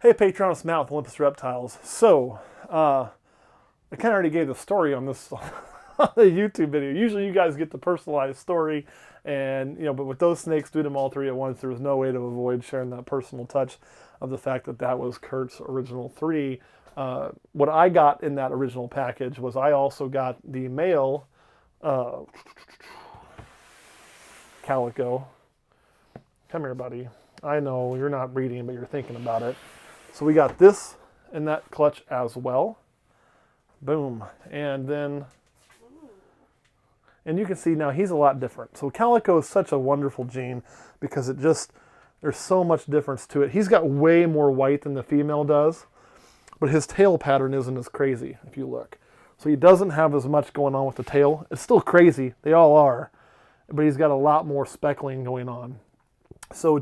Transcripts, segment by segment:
Hey Patreon, it's Matt with Olympus Reptiles. So, I kind of already gave the story on this on the YouTube video. Usually you guys get the personalized story, and but with those snakes doing them all three at once, there was no way to avoid sharing that personal touch of the fact that that was Kurt's original three. What I got in that original package was I also got the male calico. Come here, buddy. I know you're not reading, but you're thinking about it. So we got this in that clutch as well. Boom. And then, and you can see now he's a lot different. So calico is such a wonderful gene because there's so much difference to it. He's got way more white than the female does, but his tail pattern isn't as crazy if you look. So he doesn't have as much going on with the tail. It's still crazy. They all are. But he's got a lot more speckling going on. So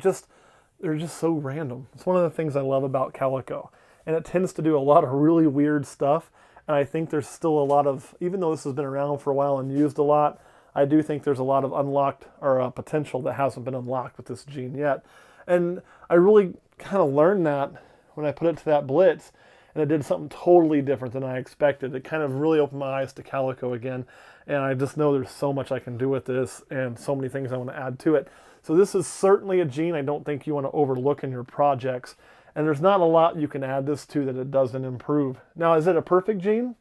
they're just so random. It's one of the things I love about calico. And it tends to do a lot of really weird stuff. And I think there's still a lot of, even though this has been around for a while and used a lot, I do think there's a lot of unlocked or potential that hasn't been unlocked with this gene yet. And I really kind of learned that when I put it to that blitz, and it did something totally different than I expected. It kind of really opened my eyes to calico again. And I just know there's so much I can do with this and so many things I want to add to it. So this is certainly a gene I don't think you want to overlook in your projects. And there's not a lot you can add this to that it doesn't improve. Now, is it a perfect gene?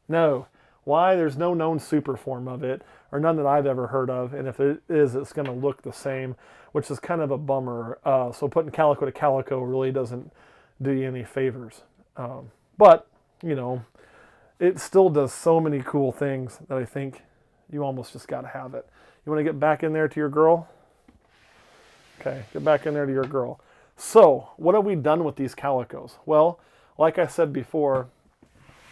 No. Why? There's no known super form of it, or none that I've ever heard of. And if it is, it's going to look the same, which is kind of a bummer. So putting calico to calico really doesn't do you any favors. But, it still does so many cool things that I think you almost just got to have it. You want to get back in there to your girl? Okay, get back in there to your girl. So, what have we done with these calicos? Well, like I said before,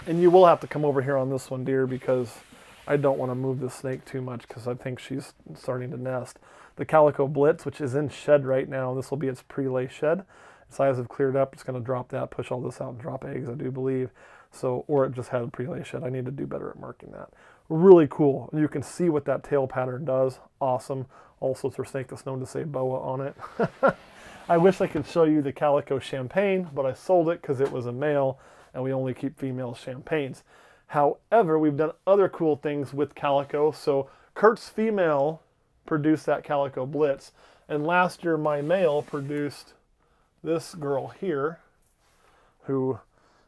and you will have to come over here on this one, dear, because I don't want to move this snake too much because I think she's starting to nest. The Calico Blitz, which is in shed right now, this will be its pre-lay shed. Its eyes have cleared up. It's going to drop that, push all this out, and drop eggs, I do believe. So, or it just had a pre-lay shed. I need to do better at marking that. Really cool. You can see what that tail pattern does. Awesome. Also, it's a snake that's known to say boa on it. I wish I could show you the Calico Champagne, but I sold it because it was a male, and we only keep female champagnes. However, we've done other cool things with Calico. So Kurt's female produced that Calico Blitz, and last year my male produced this girl here, who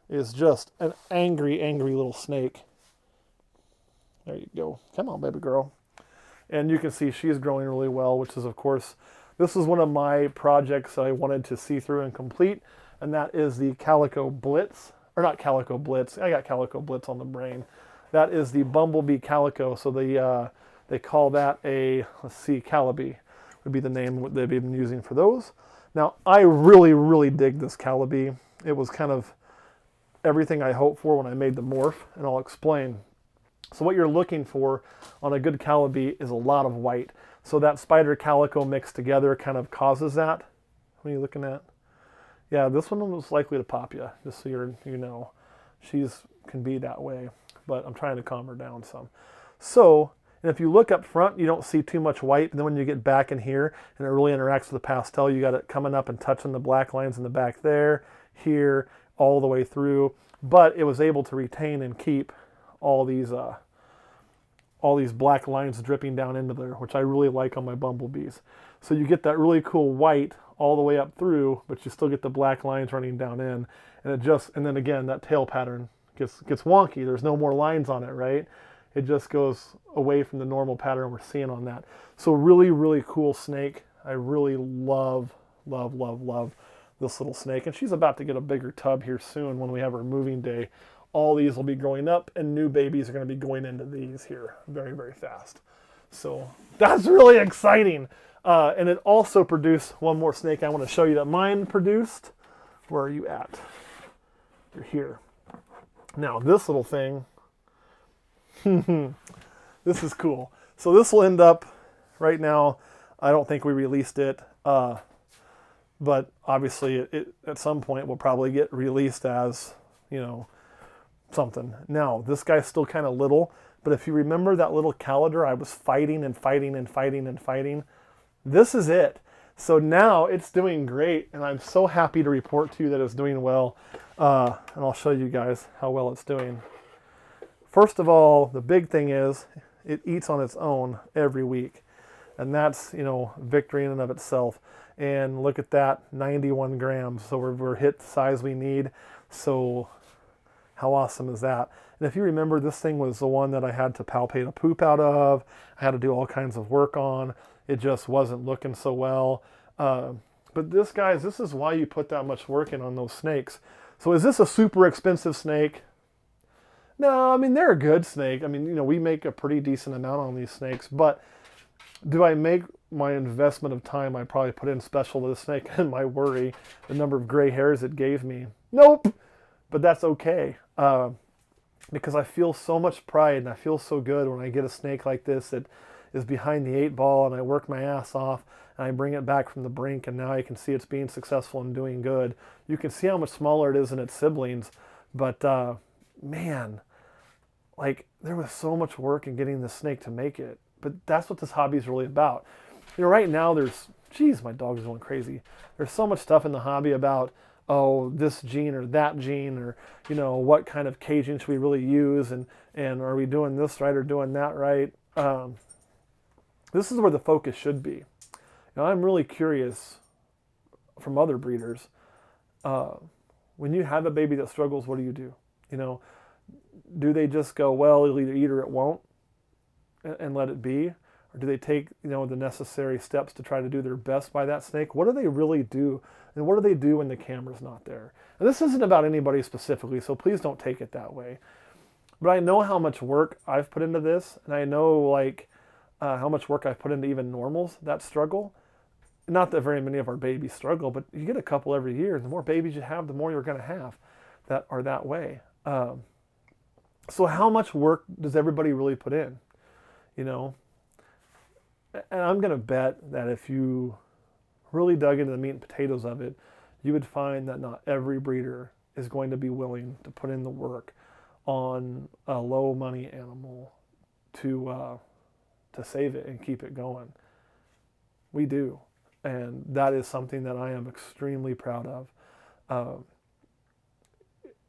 is just an angry, angry little snake. There you go. Come on, baby girl. And you can see she's growing really well, which is, of course, this is one of my projects that I wanted to see through and complete, and that is the Calico Blitz. Or not Calico Blitz. I got Calico Blitz on the brain. That is the Bumblebee Calico. So they call that a, let's see, Calibi would be the name they've been using for those. Now, I really, really dig this Calibi. It was kind of everything I hoped for when I made the morph, and I'll explain. So what you're looking for on a good Calibi is a lot of white. So that spider calico mixed together kind of causes that. What are you looking at? Yeah, this one was likely to pop you, just so you know. She's can be that way, but I'm trying to calm her down some. So, and if you look up front, you don't see too much white. And then when you get back in here, and it really interacts with the pastel, you got it coming up and touching the black lines in the back there, here, all the way through. But it was able to retain and keep all these black lines dripping down into there, which I really like on my bumblebees. So you get that really cool white all the way up through, but you still get the black lines running down in, and then again that tail pattern gets wonky. There's no more lines on it, right? It just goes away from the normal pattern we're seeing on that. So really, really cool snake. I really love, love, love, love this little snake, and she's about to get a bigger tub here soon when we have her moving day. All these will be growing up, and new babies are going to be going into these here very, very fast. So that's really exciting. And it also produced one more snake I want to show you that mine produced. Where are you at? You're here. Now, this little thing, this is cool. So this will end up, right now, I don't think we released it, but obviously it at some point will probably get released as, something. Now, this guy's still kind of little, but if you remember that little Calidor I was fighting and fighting and fighting and fighting, this is it. So now it's doing great, and I'm so happy to report to you that it's doing well. And I'll show you guys how well it's doing. First of all, the big thing is it eats on its own every week. And that's, victory in and of itself. And look at that, 91 grams. So we're hit the size we need. So how awesome is that? And if you remember, this thing was the one that I had to palpate a poop out of. I had to do all kinds of work on. It just wasn't looking so well. But this is why you put that much work in on those snakes. So is this a super expensive snake? No, I mean, they're a good snake. I mean, we make a pretty decent amount on these snakes. But do I make my investment of time I probably put in special to the snake and my worry, the number of gray hairs it gave me? Nope. But that's okay. Because I feel so much pride and I feel so good when I get a snake like this that is behind the 8 ball and I work my ass off and I bring it back from the brink and now I can see it's being successful and doing good. You can see how much smaller it is than its siblings, but man, like there was so much work in getting this snake to make it. But that's what this hobby is really about. Right now my dog's going crazy. There's so much stuff in the hobby about, this gene or that gene, or, what kind of caging should we really use, and are we doing this right or doing that right? This is where the focus should be. I'm really curious from other breeders. When you have a baby that struggles, what do you do? Do they just go, well, it'll either eat or it won't, and let it be? Or do they take, the necessary steps to try to do their best by that snake? What do they really do? And what do they do when the camera's not there? And this isn't about anybody specifically, so please don't take it that way. But I know how much work I've put into this, and I know how much work I've put into even normals that struggle. Not that very many of our babies struggle, but you get a couple every year. The more babies you have, the more you're going to have that are that way. So how much work does everybody really put in? And I'm going to bet that if you really dug into the meat and potatoes of it, you would find that not every breeder is going to be willing to put in the work on a low money animal to save it and keep it going. We do. And that is something that I am extremely proud of.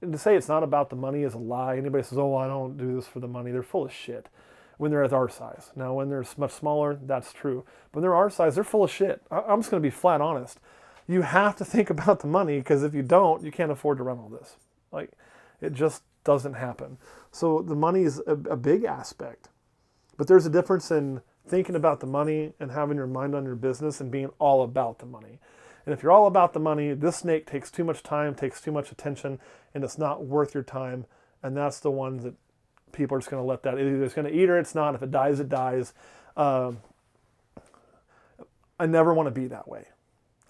And to say it's not about the money is a lie. Anybody says, I don't do this for the money, they're full of shit. When they're at our size. Now, when they're much smaller, that's true. But when they're our size, they're full of shit. I'm just going to be flat honest. You have to think about the money, because if you don't, you can't afford to run all this. It just doesn't happen. So the money is a big aspect. But there's a difference in thinking about the money and having your mind on your business and being all about the money. And if you're all about the money, this snake takes too much time, takes too much attention, and it's not worth your time. And that's the ones that people are just going to let that. Either it's going to eat or it's not. If it dies, it dies. I never want to be that way.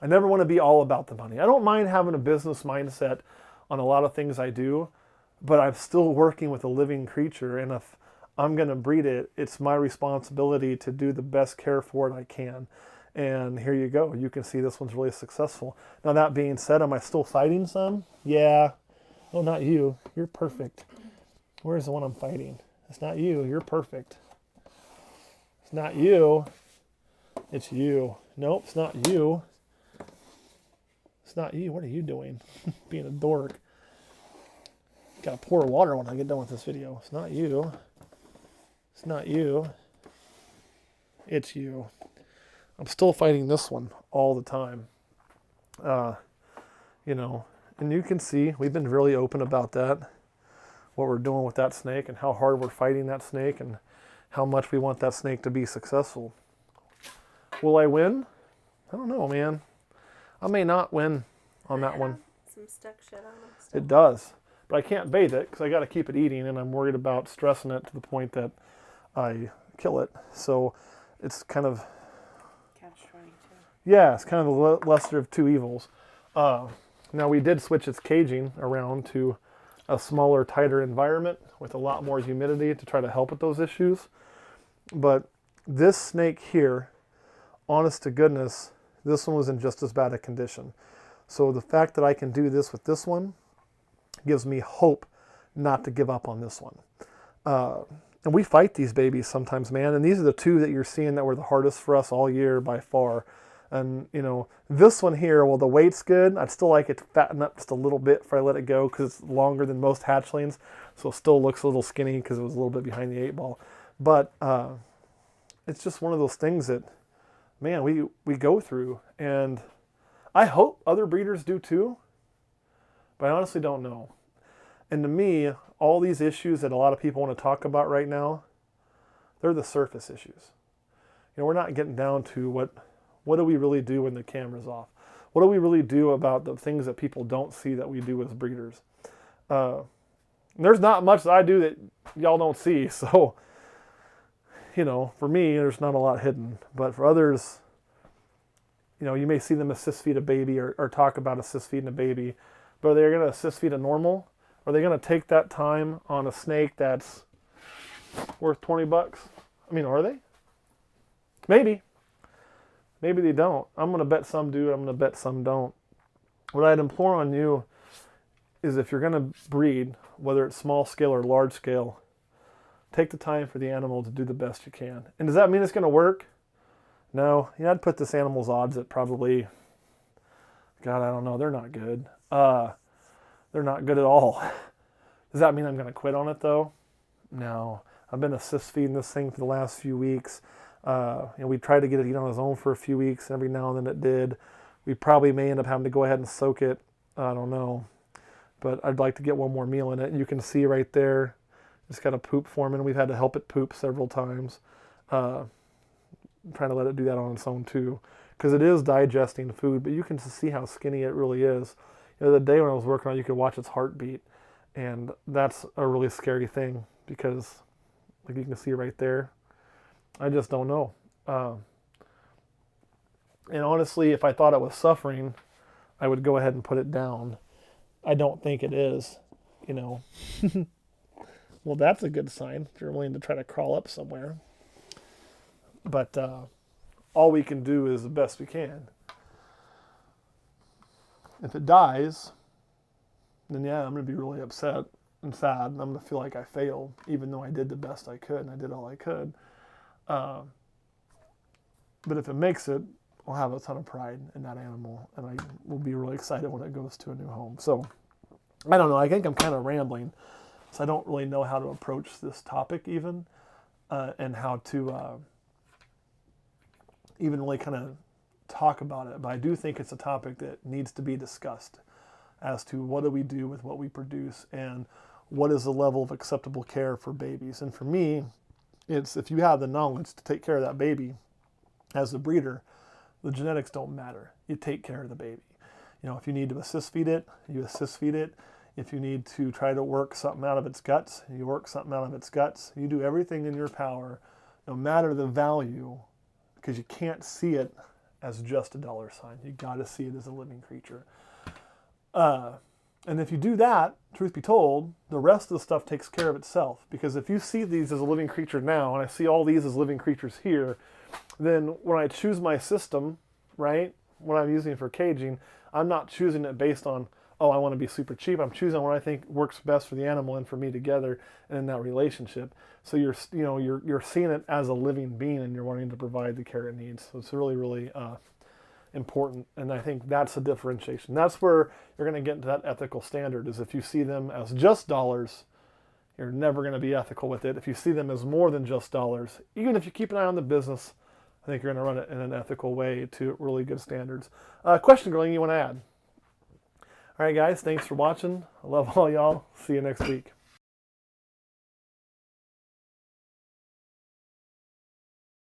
I never want to be all about the money. I don't mind having a business mindset on a lot of things I do, but I'm still working with a living creature. And if I'm going to breed it, it's my responsibility to do the best care for it I can. And here you go. You can see this one's really successful. Now, that being said, am I still fighting some? Yeah. Oh, not you. You're perfect. Where's the one I'm fighting? It's not you. You're perfect. It's not you. It's you. Nope, it's not you. It's not you. What are you doing? Being a dork. Gotta pour water when I get done with this video. It's not you. It's not you. It's you. I'm still fighting this one all the time. And you can see we've been really open about that. What we're doing with that snake and how hard we're fighting that snake and how much we want that snake to be successful. Will I win? I don't know, man. I may not win on that one. Some stuck shit on it still. It does. But I can't bathe it because I got to keep it eating, and I'm worried about stressing it to the point that I kill it. So it's kind of... Catch-22. Yeah, it's kind of the lesser of two evils. Now, we did switch its caging around to a smaller, tighter environment with a lot more humidity to try to help with those issues. But this snake here, honest to goodness, this one was in just as bad a condition. So the fact that I can do this with this one gives me hope not to give up on this one. And we fight these babies sometimes, man. And these are the two that you're seeing that were the hardest for us all year by far. And, this one here, well, the weight's good. I'd still like it to fatten up just a little bit before I let it go because it's longer than most hatchlings. So it still looks a little skinny because it was a little bit behind the 8-ball. But it's just one of those things that, man, we go through. And I hope other breeders do too. But I honestly don't know. And to me, all these issues that a lot of people want to talk about right now, they're the surface issues. We're not getting down to what do we really do when the camera's off? What do we really do about the things that people don't see that we do as breeders? There's not much that I do that y'all don't see. So, for me, there's not a lot hidden. But for others, you may see them assist feed a baby or talk about assist feeding a baby. But are they going to assist feed a normal? Are they going to take that time on a snake that's worth $20? I mean, are they? Maybe. Maybe they don't. I'm going to bet some do. I'm going to bet some don't. What I'd implore on you is if you're going to breed, whether it's small scale or large scale, take the time for the animal to do the best you can. And does that mean it's going to work? No. I'd put this animal's odds at probably, God, I don't know. They're not good. They're not good at all. Does that mean I'm going to quit on it though? No. I've been assist feeding this thing for the last few weeks. We tried to get it to eat on his own for a few weeks. Every now and then it did. We probably may end up having to go ahead and soak it. I don't know. But I'd like to get one more meal in it. You can see right there, it's got a poop forming. We've had to help it poop several times. Trying to let it do that on its own too. Because it is digesting food, but you can see how skinny it really is. The day when I was working on it, you could watch its heartbeat. And that's a really scary thing because, like you can see right there, I just don't know. And honestly, if I thought it was suffering, I would go ahead and put it down. I don't think it is, Well, that's a good sign if you're willing to try to crawl up somewhere. But all we can do is the best we can. If it dies, then yeah, I'm going to be really upset and sad. And I'm going to feel like I failed, even though I did the best I could and I did all I could. But if it makes it, I'll have a ton of pride in that animal, and I will be really excited when it goes to a new home. So, I don't know. I think I'm kind of rambling, so I don't really know how to approach this topic even, and how to even really kind of talk about it. But I do think it's a topic that needs to be discussed as to what do we do with what we produce and what is the level of acceptable care for babies. And for me, it's if you have the knowledge to take care of that baby as a breeder, the genetics don't matter. You take care of the baby. If you need to assist feed it, you assist feed it. If you need to try to work something out of its guts, you work something out of its guts. You do everything in your power, no matter the value, because you can't see it as just a dollar sign. You got to see it as a living creature. And if you do that, truth be told, the rest of the stuff takes care of itself. Because if you see these as a living creature now, and I see all these as living creatures here, then when I choose my system, right, what I'm using for caging, I'm not choosing it based on, I want to be super cheap. I'm choosing what I think works best for the animal and for me together and in that relationship. So you're seeing it as a living being, and you're wanting to provide the care it needs. So it's really, really important. And I think that's a differentiation. That's where you're going to get into that ethical standard, is if you see them as just dollars, you're never going to be ethical with it. If you see them as more than just dollars, even if you keep an eye on the business, I think you're going to run it in an ethical way to really good standards. Question, Grilling, you want to add? All right, guys, thanks for watching. I love all y'all. See you next week.